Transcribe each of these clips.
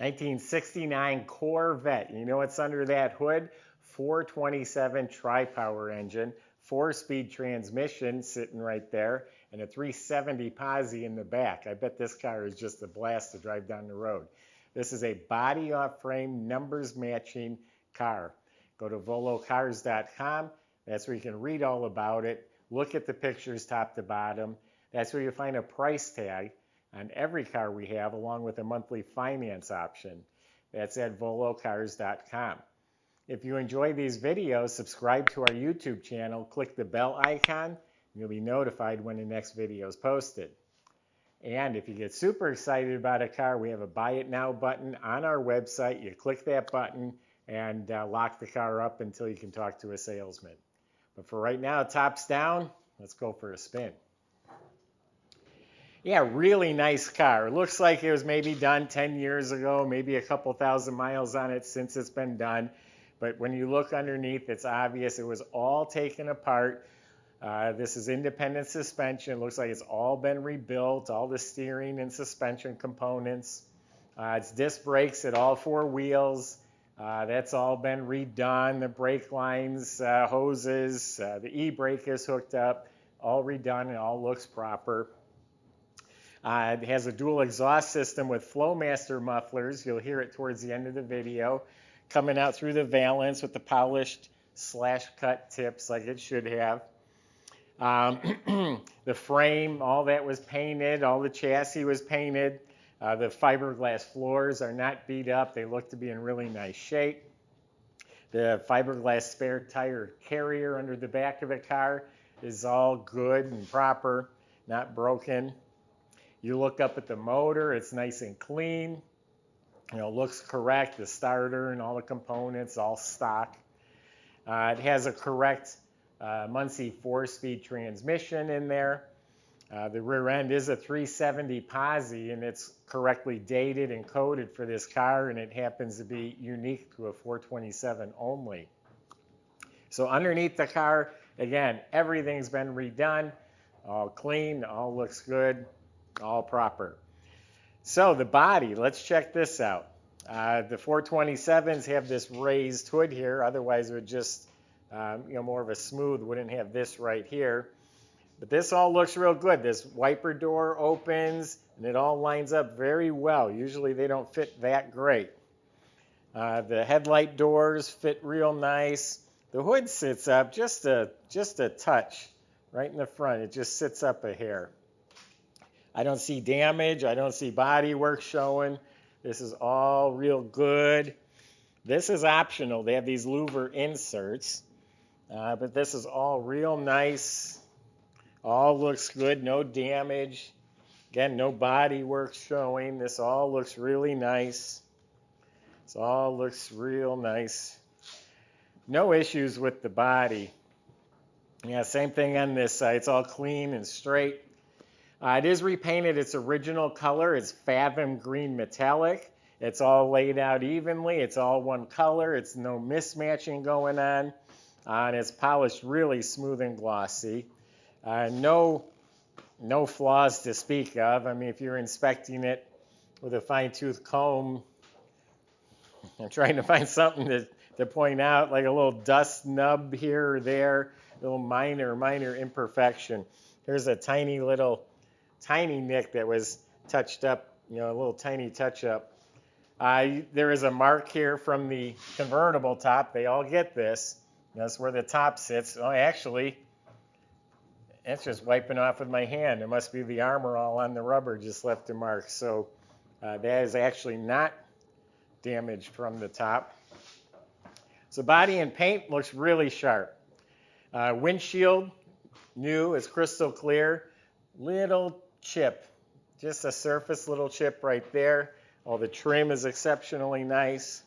1969 Corvette. You know what's under that hood? 427 tri-power engine, 4-speed transmission sitting right there, and a 370 posi in the back. I bet this car is just a blast to drive down the road. This is a body off frame, numbers matching car. Go to volocars.com. That's where you can read all about it. Look at the pictures top to bottom. That's where you find a price tag on every car we have, along with a monthly finance option. That's at volocars.com. If you enjoy these videos, subscribe to our YouTube channel, click the bell icon, and you'll be notified when the next video is posted. And if you get super excited about a car, we have a Buy It Now button on our website. You click that button and lock the car up until you can talk to a salesman. But for right now, tops down, let's go for a spin. Yeah, really nice car. It looks like it was maybe done 10 years ago, maybe a couple thousand miles on it since it's been done. But when you look underneath, it's obvious it was all taken apart. This is independent suspension. It looks like it's all been rebuilt, all the steering and suspension components. It's disc brakes at all 4 wheels. That's all been redone. The brake lines, hoses, the e-brake is hooked up, all redone and all looks proper. It has a dual exhaust system with Flowmaster mufflers. You'll hear it towards the end of the video. Coming out through the valance with the polished slash-cut tips like it should have. The frame, all that was painted. All the chassis was painted. The fiberglass floors are not beat up. They look to be in really nice shape. The fiberglass spare tire carrier under the back of the car is all good and proper, not broken. You look up at the motor, it's nice and clean. You know, looks correct, the starter and all the components, all stock. It has a correct Muncie 4-speed transmission in there. The rear end is a 370 posi, and it's correctly dated and coded for this car, and it happens to be unique to a 427 only. So underneath the car, again, everything's been redone, all clean, all looks good, all proper. So the body, let's check this out. The 427s have this raised hood here, otherwise it would just, more of a smooth, wouldn't have this right here. But this all looks real good. This wiper door opens, and it all lines up very well. Usually they don't fit that great. The headlight doors fit real nice. The hood sits up just a touch right in the front. It just sits up a hair. I don't see damage. I don't see body work showing. This is all real good. This is optional. They have these louver inserts, but this is all real nice. All looks good, no damage. Again, no body work showing. This all looks really nice. This all looks real nice. No issues with the body. Yeah, same thing on this side. It's all clean and straight. It is repainted its original color. It's Fathom Green metallic. It's all laid out evenly. It's all one color. It's no mismatching going on. And it's polished really smooth and glossy. No flaws to speak of. I mean, if you're inspecting it with a fine-tooth comb, I'm trying to find something to point out, like a little dust nub here or there, a little minor imperfection. Here's a tiny nick that was touched up, a little tiny touch-up. There is a mark here from the convertible top. They all get this. That's where the top sits. Oh, actually, it's just wiping off with my hand. It must be the armor all on the rubber just left a mark. So that is actually not damaged from the top. So body and paint looks really sharp. Windshield, new, is crystal clear. Little chip, just a surface little chip right there. All the trim is exceptionally nice.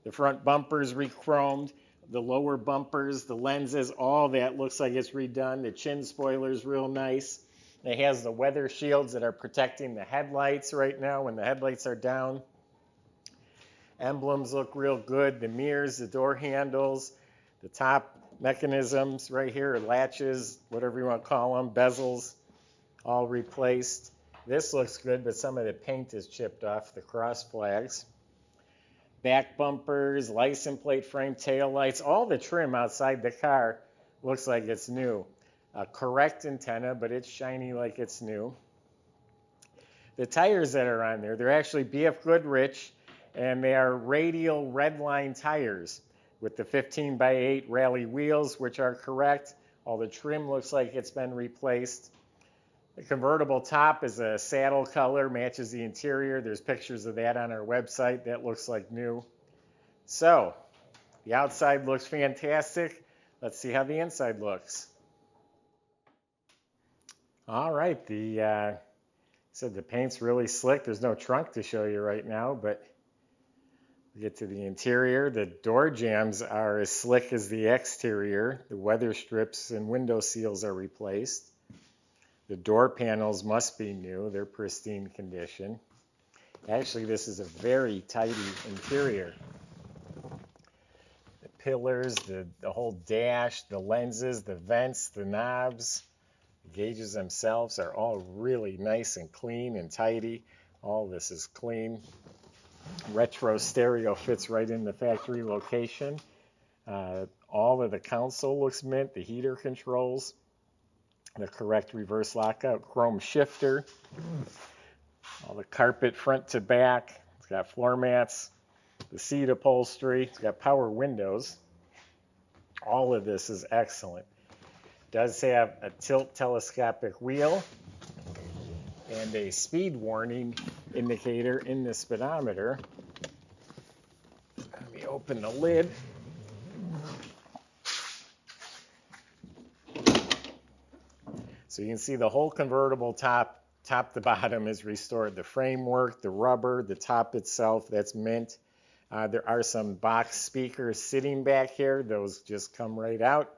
The front bumpers re-chromed. The lower bumpers, the lenses, all that looks like it's redone. The chin spoiler's real nice. It has the weather shields that are protecting the headlights right now when the headlights are down. Emblems look real good. The mirrors, the door handles, the top mechanisms right here, latches, whatever you want to call them, bezels, all replaced. This looks good, but some of the paint is chipped off the cross flags. Back bumpers, license plate frame, tail lights, all the trim outside the car looks like it's new. Correct antenna, but it's shiny like it's new. The tires that are on there, they're actually BF Goodrich, and they are radial redline tires with the 15x8 rally wheels, which are correct. All the trim looks like it's been replaced. The convertible top is a saddle color, matches the interior. There's pictures of that on our website. That looks like new. So, the outside looks fantastic. Let's see how the inside looks. All right, the paint's really slick. There's no trunk to show you right now, but we get to the interior. The door jambs are as slick as the exterior. The weather strips and window seals are replaced. The door panels must be new. They're pristine condition. Actually, this is a very tidy interior. The pillars, the whole dash, the lenses, the vents, the knobs, the gauges themselves are all really nice and clean and tidy. All this is clean. Retro stereo fits right in the factory location. All of the console looks mint. The heater controls. The correct reverse lockout chrome shifter. All the carpet front to back. It's got floor mats. The seat upholstery. It's got power windows. All of this is excellent. It does have a tilt-telescopic wheel and a speed warning indicator in the speedometer. Let me open the lid. So you can see the whole convertible top to bottom is restored. The framework, the rubber, the top itself, that's mint. There are some box speakers sitting back here. Those just come right out.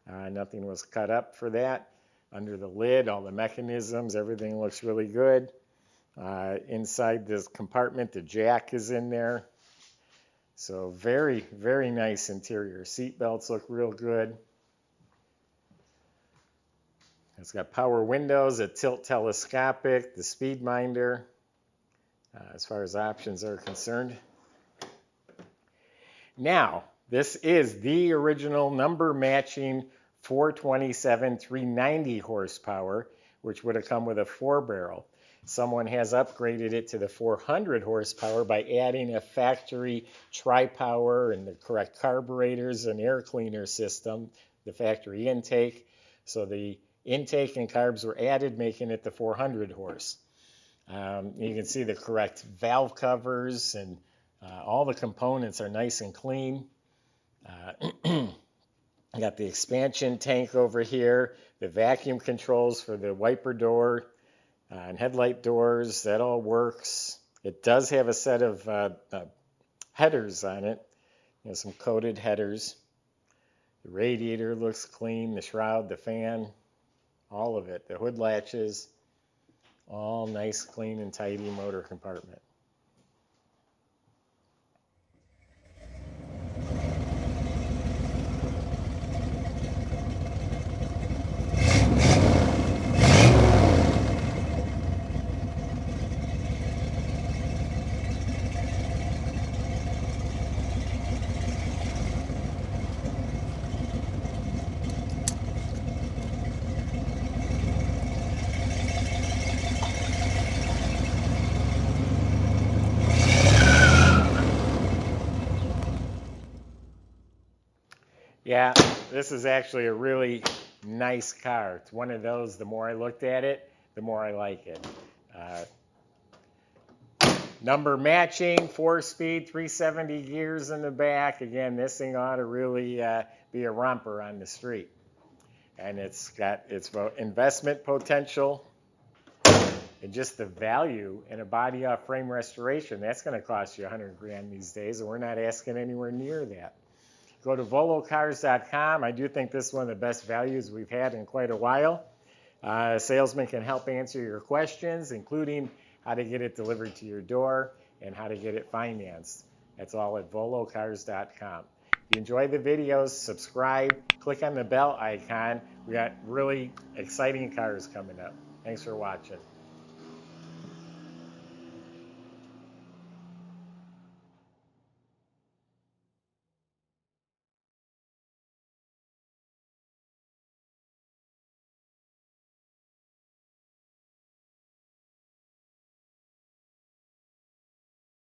Nothing was cut up for that. Under the lid, all the mechanisms, everything looks really good. Inside this compartment, the jack is in there. So very, very nice interior. Seat belts look real good. It's got power windows, a tilt telescopic, the speed minder, as far as options are concerned. Now, this is the original number matching 427 390 horsepower, which would have come with a 4-barrel. Someone has upgraded it to the 400 horsepower by adding a factory tri-power and the correct carburetors and air cleaner system, the factory intake. So the intake and carbs were added, making it the 400 horse. You can see the correct valve covers and all the components are nice and clean. I got the expansion tank over here, the vacuum controls for the wiper door and headlight doors. That all works. It does have a set of headers on it, some coated headers. The radiator looks clean, the shroud, the fan, all of it. The hood latches, all nice, clean, and tidy motor compartment. Yeah, this is actually a really nice car. It's one of those, the more I looked at it, the more I like it. Number matching, 4-speed, 370 gears in the back. Again, this thing ought to really be a romper on the street. And it's got its investment potential and just the value in a body off frame restoration. That's going to cost you $100 grand these days, and we're not asking anywhere near that. Go to volocars.com. I do think this is one of the best values we've had in quite a while. A salesman can help answer your questions, including how to get it delivered to your door and how to get it financed. That's all at volocars.com. If you enjoy the videos, subscribe, click on the bell icon. We got really exciting cars coming up. Thanks for watching.